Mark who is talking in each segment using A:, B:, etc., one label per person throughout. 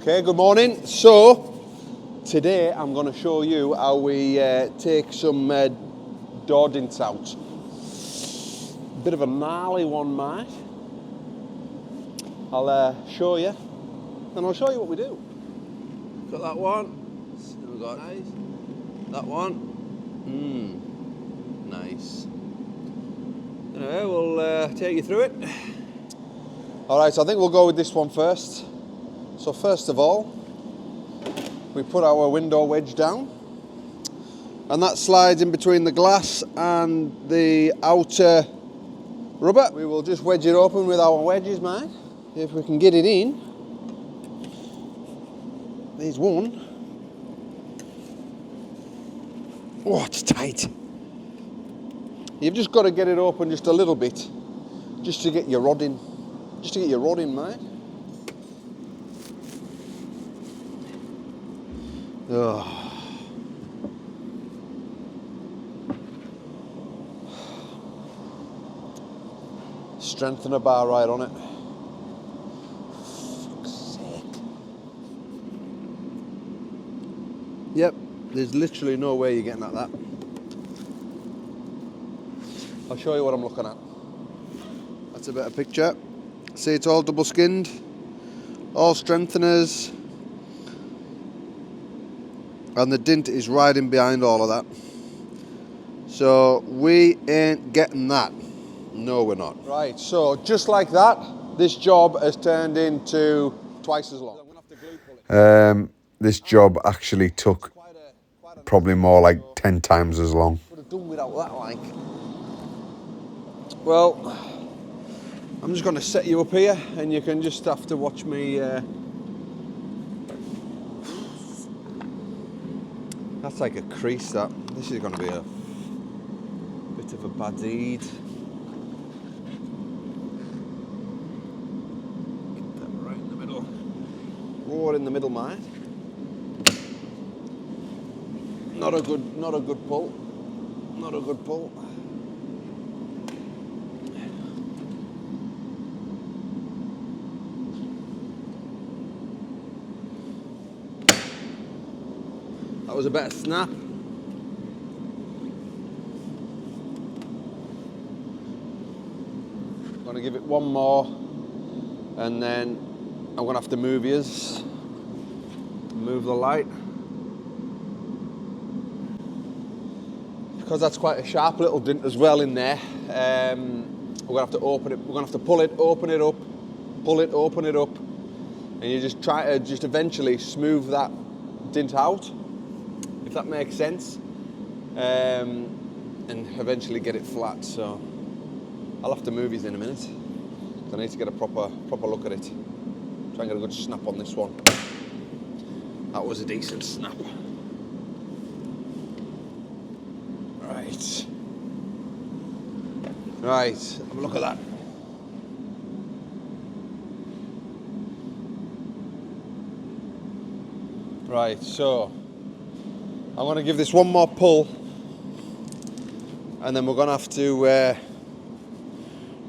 A: Okay, good morning. So, today I'm going to show you how we take some door dents out. Bit of a gnarly one, mate. I'll show you, and I'll show you what we do. Got that one. So we've got nice. That one. Nice. Anyway, we'll take you through it. All right, so I think we'll go with this one first. So first of all, we put our window wedge down, and that slides in between the glass and the outer rubber. We will just wedge it open with our wedges, mate. If we can get it in. There's one. Oh, it's tight. You've just got to get it open just a little bit, just to get your rod in. Just to get your rod in, mate. Oh. Strengthen a bar right on it. Fuck's sake. Yep, there's literally no way you're getting at that. I'll show you what I'm looking at. That's a better picture. See, it's all double skinned, all strengtheners, and the dint is right in behind all of that. So we ain't getting that. No, we're not. Right, so just like that, this job has turned into twice as long.
B: This job actually took probably more like 10 times as long.
A: Would have done without that, like. Well, I'm just going to set you up here, and you can just have to watch me. That's like a crease. This is going to be a bit of a bad deed. Get that right in the middle. More in the middle, mate. Not a good pull. Not a good pull. That was a better snap. I'm going to give it one more, and then I'm going to have to move yours. Move the light. Because that's quite a sharp little dent as well in there, we're going to have to open it. We're going to have to pull it, open it up, pull it, open it up, and you just try to just eventually smooth that dent out, if that makes sense, and eventually get it flat. So I'll have to move these in a minute. I need to get a proper look at it. Try and get a good snap on this one. That was a decent snap. Right, have a look at that. Right, so I'm going to give this one more pull, and then we're going to have to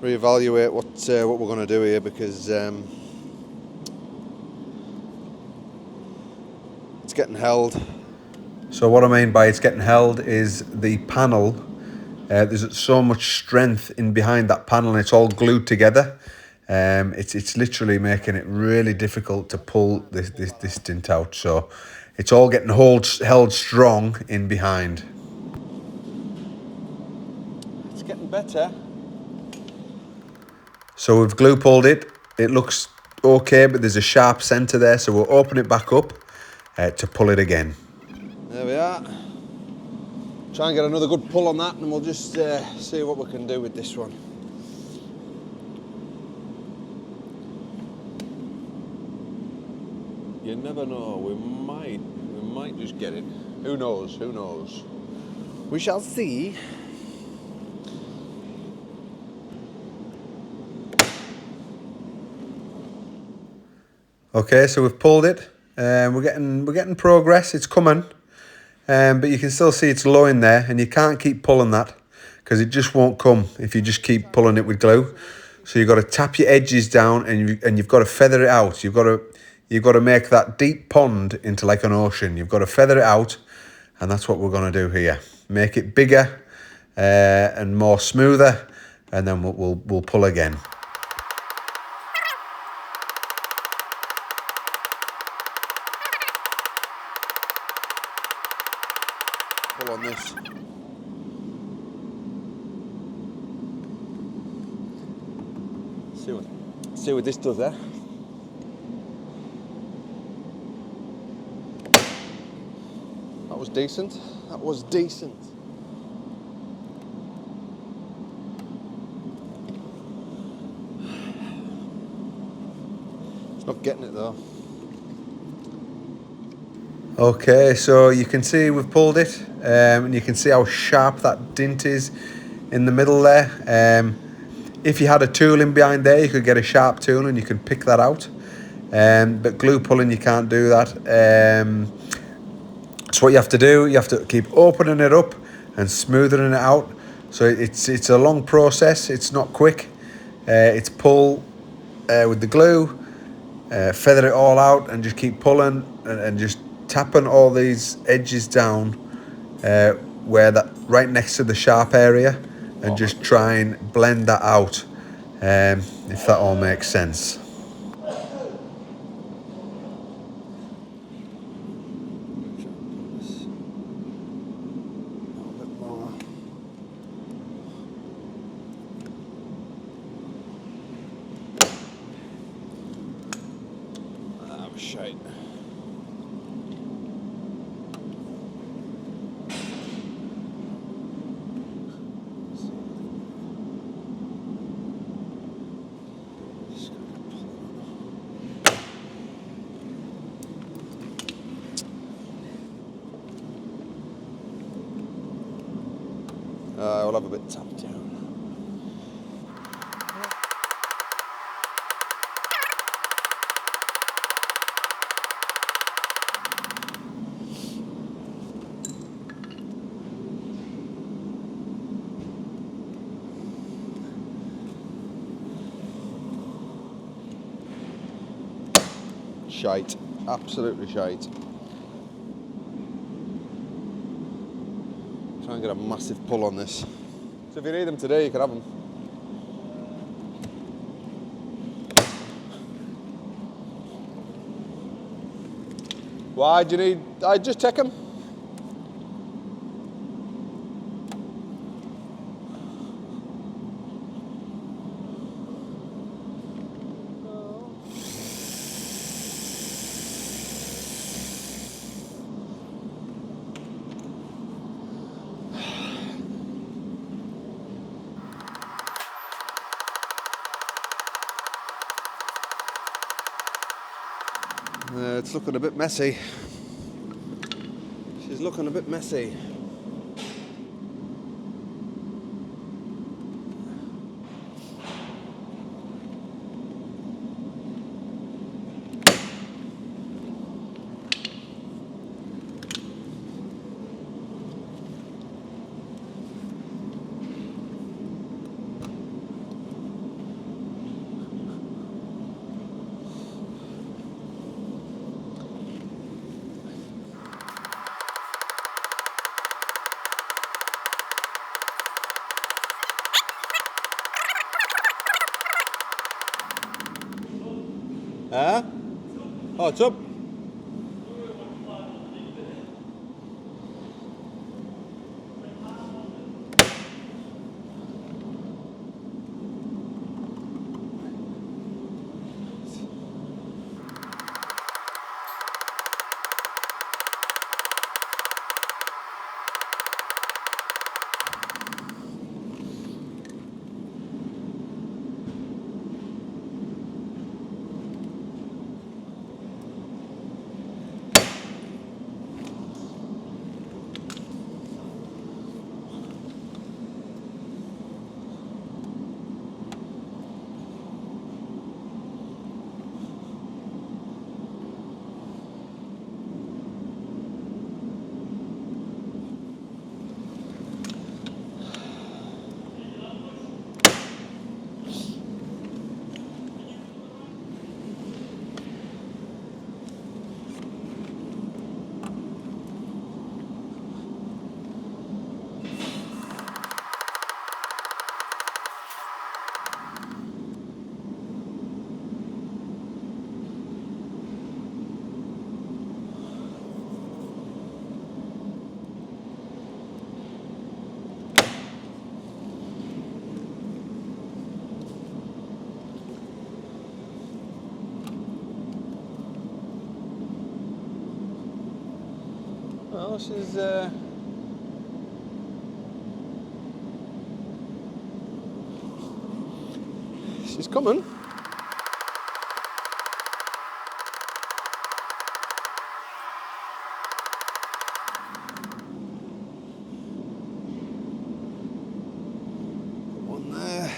A: reevaluate what we're going to do here, because it's getting held.
B: So what I mean by it's getting held is the panel, there's so much strength in behind that panel, and it's all glued together. It's literally making it really difficult to pull this dint out. So it's all getting held strong in behind.
A: It's getting better.
B: So we've glue pulled it. It looks okay, but there's a sharp centre there. So we'll open it back up to pull it again.
A: There we are. Try and get another good pull on that, and we'll just see what we can do with this one. You never know. We might just get it. Who knows? Who knows? We shall see.
B: Okay, so we've pulled it. We're getting progress. It's coming. But you can still see it's low in there, and you can't keep pulling that because it just won't come if you just keep pulling it with glue. So you've got to tap your edges down, and you've got to feather it out. You've got to you've got to make that deep pond into like an ocean. You've got to feather it out, and that's what we're going to do here. Make it bigger and more smoother, and then we'll pull again.
A: Pull on this. See what this does there. That was decent. That was decent. It's not getting it though.
B: Okay, so you can see we've pulled it, and you can see how sharp that dint is in the middle there. If you had a tool in behind there, you could get a sharp tool and you can pick that out. But glue pulling, you can't do that. So what you have to do, you have to keep opening it up and smoothing it out. So it's a long process. It's not quick. It's pull with the glue, feather it all out, and just keep pulling and just tapping all these edges down where that right next to the sharp area, and just try and blend that out, if that all makes sense.
A: That was shite. I'll have a bit tapped down. Shite, absolutely shite. Try and get a massive pull on this. So if you need them today, you can have them. Why do you need? I just take them. It's looking a bit messy. She's looking a bit messy. Huh? Oh, it's up. Well, she's coming. One there.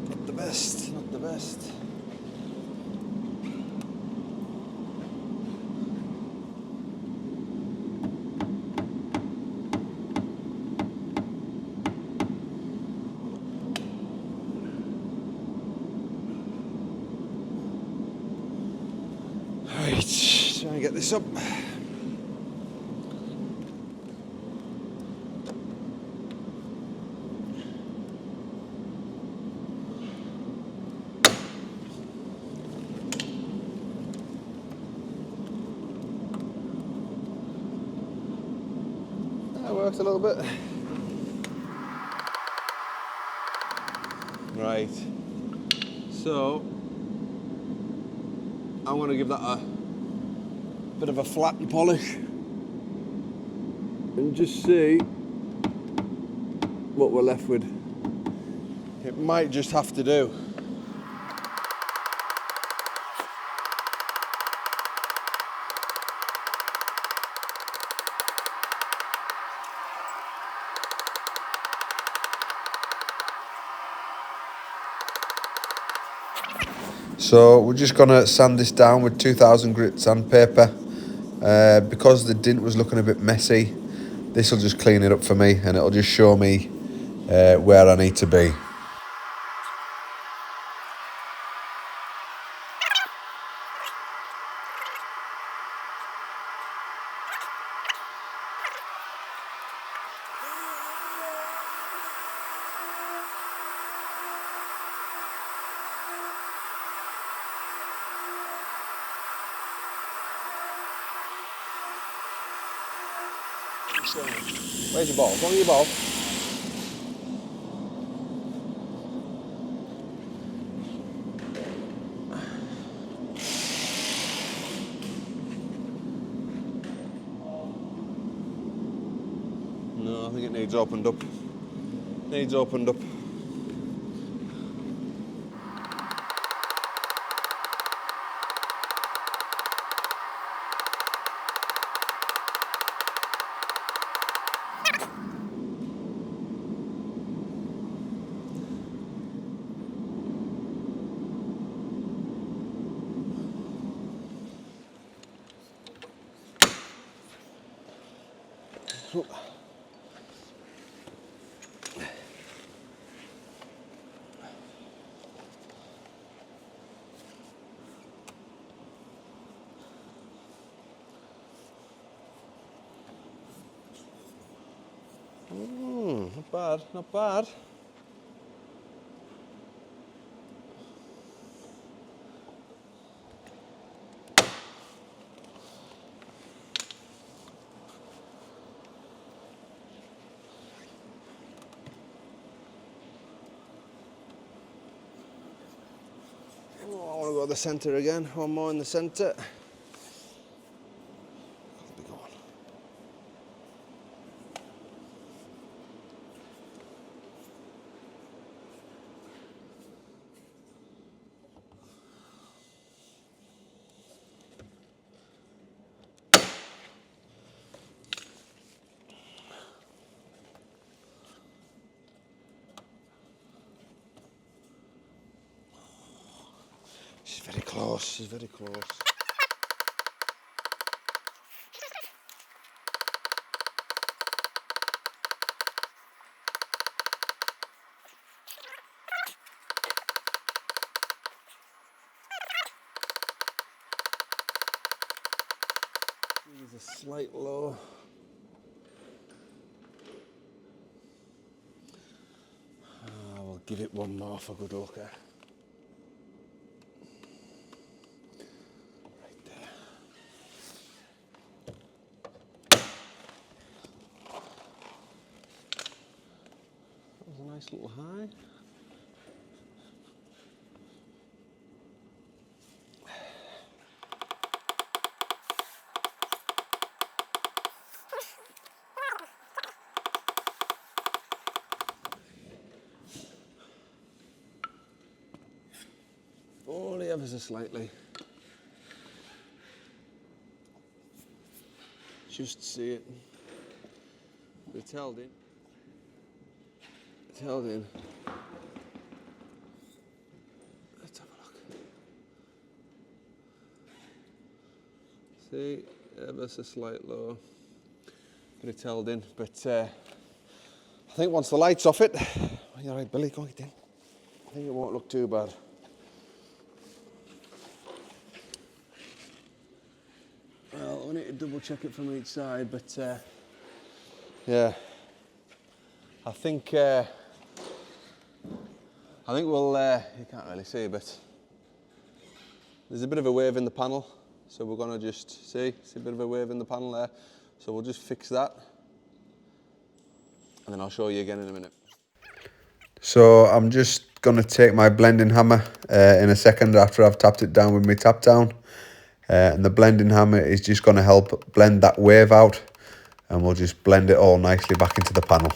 A: Not the best. Right, try and get this up. That worked a little bit. Right, so I'm going to give that a bit of a flat and polish and just see what we're left with. It might just have to do.
B: So we're just gonna sand this down with 2000 grit sandpaper. Because the dint was looking a bit messy, this will just clean it up for me and it'll just show me where I need to be.
A: Where's your ball? Go on your ball. No, I think it needs opened up. Needs opened up. Not bad, not bad. Oh, I want to go to the centre again. One more in the centre. She's very close, she's very close. There's a slight low. We'll give it one more for good luck. Right there. That was a nice little high. Only ever so slightly. Just see it. It's held in. It's held in. Let's have a look. See, ever so slight low. But it's held in. But I think once the light's off it, you're right, Billy, go get in. I think it won't look too bad. Well, we need to double check it from each side, but yeah, I think we'll. You can't really see, but there's a bit of a wave in the panel, so we're gonna just see a bit of a wave in the panel there. So we'll just fix that, and then I'll show you again in a minute.
B: So I'm just gonna take my blending hammer in a second after I've tapped it down with my tap down. And the blending hammer is just going to help blend that wave out, and we'll just blend it all nicely back into the panel.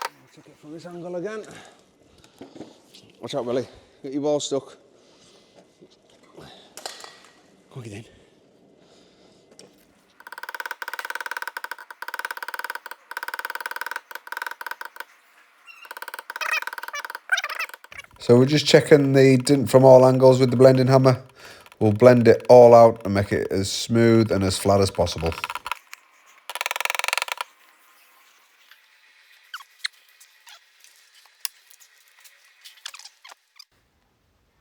A: I'll check it from this angle again. Watch out, Willie. Get your ball stuck. Go get in.
B: So we're just checking the dint from all angles with the blending hammer. We'll blend it all out and make it as smooth and as flat as possible.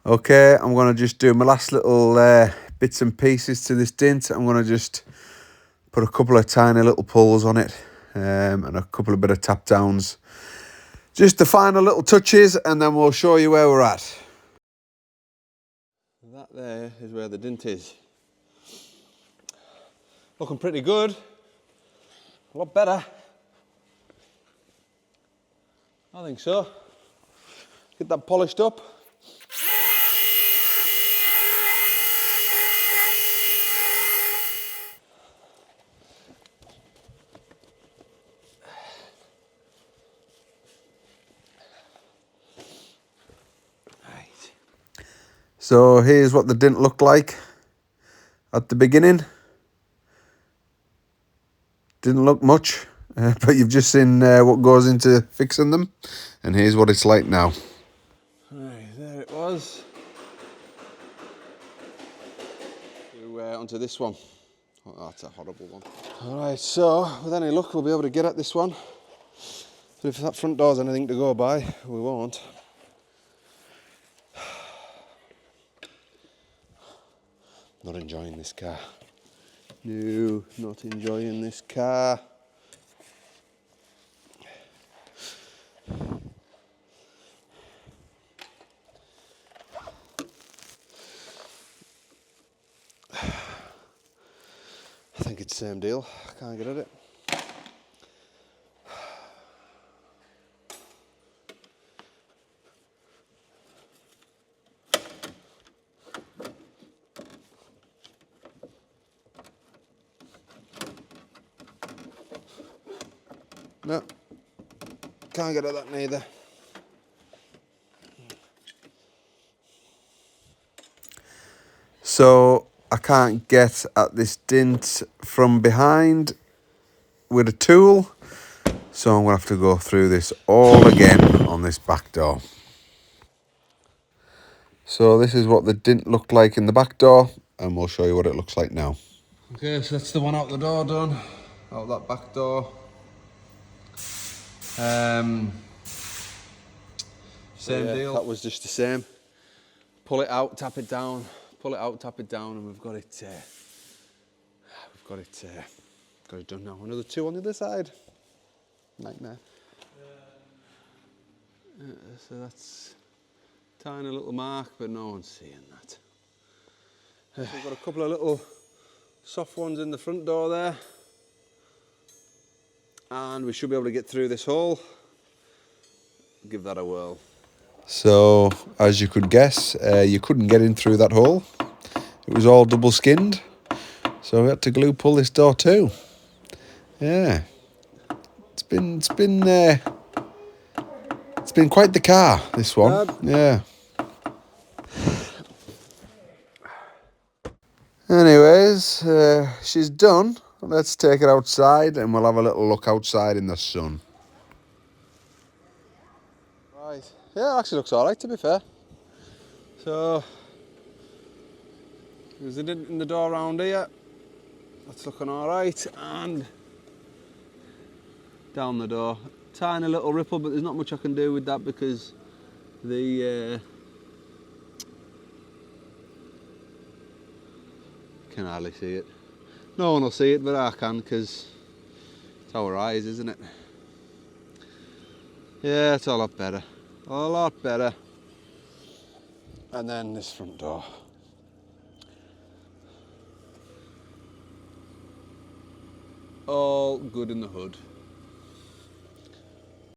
B: Okay, I'm going to just do my last little bits and pieces to this dint. I'm going to just put a couple of tiny little pulls on it and a couple of bit of tap downs. Just the final little touches, and then we'll show you where we're at.
A: That there is where the dint is. Looking pretty good. A lot better. I think so. Get that polished up.
B: So here's what the dint looked like at the beginning. Didn't look much, but you've just seen what goes into fixing them. And here's what it's like now.
A: Right, there it was. Onto this one. Oh, that's a horrible one. Alright, so with any luck we'll be able to get at this one. But if that front door's anything to go by, we won't. Not enjoying this car. No, not enjoying this car. I think it's the same deal. I can't get at it. No, can't get at that neither.
B: So I can't get at this dint from behind with a tool. So I'm going to have to go through this all again on this back door. So this is what the dint looked like in the back door, and we'll show you what it looks like now.
A: Okay, so that's the one out the door done. Out that back door.
B: Same deal.
A: That was just the same. Pull it out, tap it down. Pull it out, tap it down, and we've got it. Got it done now. Another 2 on the other side. Nightmare. So that's tiny little mark, but no one's seeing that. So we've got a couple of little soft ones in the front door there, and we should be able to get through this hole. Give that a whirl.
B: So, as you could guess, you couldn't get in through that hole. It was all double skinned, so we had to glue pull this door too. Yeah, it's been quite the car, this one. Yeah. Anyways, she's done. Let's take it outside and we'll have a little look outside in the sun.
A: Right. Yeah, it actually looks alright, to be fair. So, there's a dent in the door around here. That's looking alright. And down the door. Tiny little ripple, but there's not much I can do with that because the can hardly see it. No one will see it, but I can because it's our eyes, isn't it? Yeah, it's a lot better. A lot better. And then this front door. All good in the hood.